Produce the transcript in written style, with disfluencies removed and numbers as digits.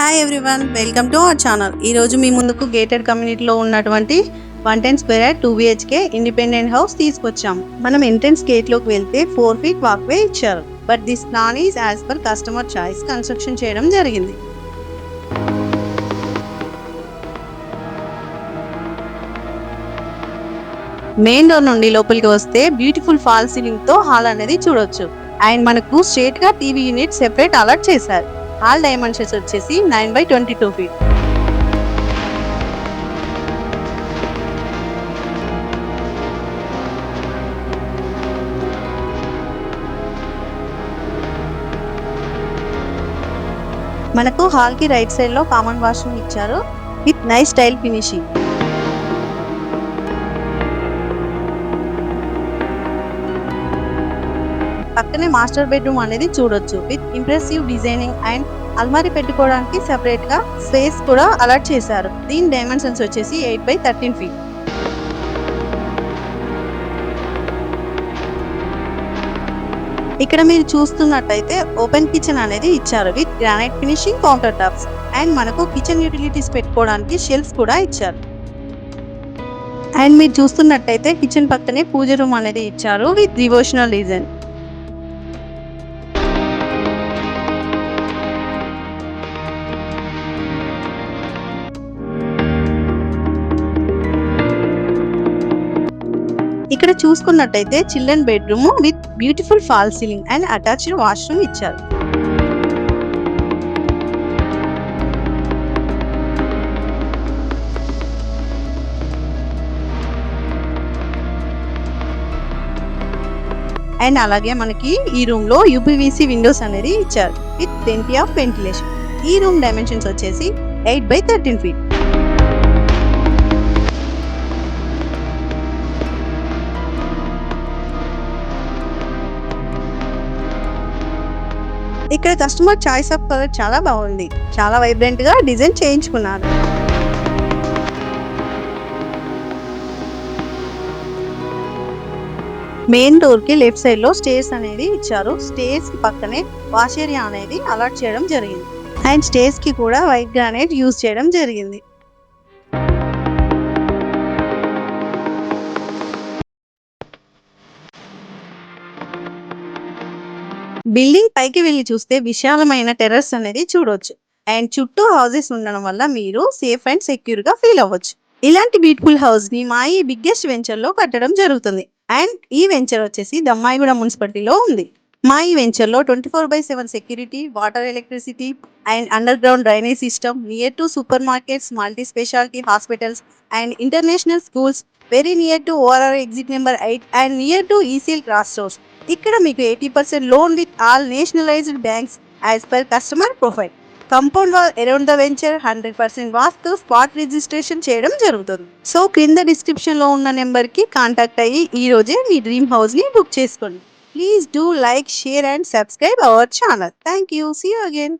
Hi everyone, welcome to our channel. ఈరోజు మీ ముందుకు gated కమ్యూనిటీలో ఉన్నటువంటి 110 స్క్వేర్ 2 BHK ఇండిపెండెంట్ హౌస్ తీసుకొచ్చాం. మనం ఎంట్రన్స్ గేట్లోకి వెళ్తే 4 feet వాక్వే ఇచ్చారు. But this plan is as per customer choice construction చేయడం జరిగింది. మెయిన్ డోర్ నుండి లోపలికి వస్తే బ్యూటిఫుల్ ఫాల్ సీలింగ్ తో హాల్ అనేది చూడొచ్చు. అండ్ మనకు స్ట్రేట్ గా టీవీ యూనిట్ సెపరేట్ అలాట్ చేశారు. హాల్ డైమెన్షన్స్ వచ్చేసి 9/22 feet. మనకు హాల్ కి రైట్ సైడ్ లో కామన్ వాష్రూమ్ ఇచ్చారు విత్ నైస్ స్టైల్ ఫినిషింగ్. పక్కనే మాస్టర్ బెడ్రూమ్ అనేది చూడొచ్చు విత్ ఇంప్రెసివ్ డిజైనింగ్ అండ్ అల్మారీ పెట్టుకోవడానికి సెపరేట్ గా స్పేస్ కూడా అలాట్ చేశారు. దీని డైమెన్షన్స్ వచ్చేసి 8/13 feet. ఇక్కడ మీరు చూస్తున్నట్టయితే ఓపెన్ కిచెన్ అనేది ఇచ్చారు with granite finishing counter tops and మనకు కిచెన్ యూటిలిటీస్ పెట్టుకోవడానికి షెల్ఫ్స్ కూడా ఇచ్చారు. అండ్ మీరు చూస్తున్నట్టయితే కిచెన్ పక్కనే పూజ రూమ్ అనేది ఇచ్చారు విత్ డివోషనల్ డిజైన్. ఇక్కడ చూసుకున్నట్టయితే children bedroom with beautiful fall ceiling and attached washroom ఇచ్చారు. అండ్ అలాగే మనకి ఈ రూమ్ లో యూపీవీసీ విండోస్ అనేది ఇచ్చారు విత్ ప్లెంటీ ఆఫ్ వెంటిలేషన్. ఈ రూమ్ డైమెన్షన్స్ వచ్చేసి 8/13 feet. ఇక్కడ కస్టమర్ చాయిస్ ఆఫ్ కలర్ చాలా బాగుంది. చాలా వైబ్రెంట్ గా డిజైన్ చేయించుకున్నారు. మెయిన్ డోర్ కి లెఫ్ట్ సైడ్ లో స్టేర్స్ అనేది ఇచ్చారు. స్టేర్స్ కి పక్కనే వాష్ ఏరియా అనేది అలాట్ చేయడం జరిగింది. అండ్ స్టేర్స్ కి కూడా వైట్ గ్రానైట్ యూజ్ చేయడం జరిగింది. బిల్డింగ్ పైకి వెళ్ళి చూస్తే విశాలమైన టెర్రస్ అనేది చూడొచ్చు. అండ్ చుట్టూ హౌసెస్ ఉండడం వల్ల మీరు సేఫ్ అండ్ సెక్యూర్ గా ఫీల్ అవ్వచ్చు. ఇలాంటి బ్యూటిఫుల్ హౌస్ ని మా ఈ బిగ్గెస్ట్ వెంచర్ లో కట్టడం జరుగుతుంది. అండ్ ఈ వెంచర్ వచ్చేసి దమ్మాయిగూడ మున్సిపాలిటీలో ఉంది. మా ఈ వెంచర్ లో 24/7 security, water, electricity and under ground drainage system, near to super markets, multi speciality hospitals and international schools, very near to ORR exit number 8 and near to ECL cross roads. ఇక్కడ మీకు 80% loan with all nationalised banks as per customer profile. Compound wall around the venture 100% vastu spot registration చేయడం జరుగుతుంది. So క్రింద description లో ఉన్న number కి contact అయ్యి ఈ రోజే మీ డ్రీమ్ హౌస్ ని బుక్ చేసుకోండి. Please do like, share and subscribe our channel. Thank you. See you again.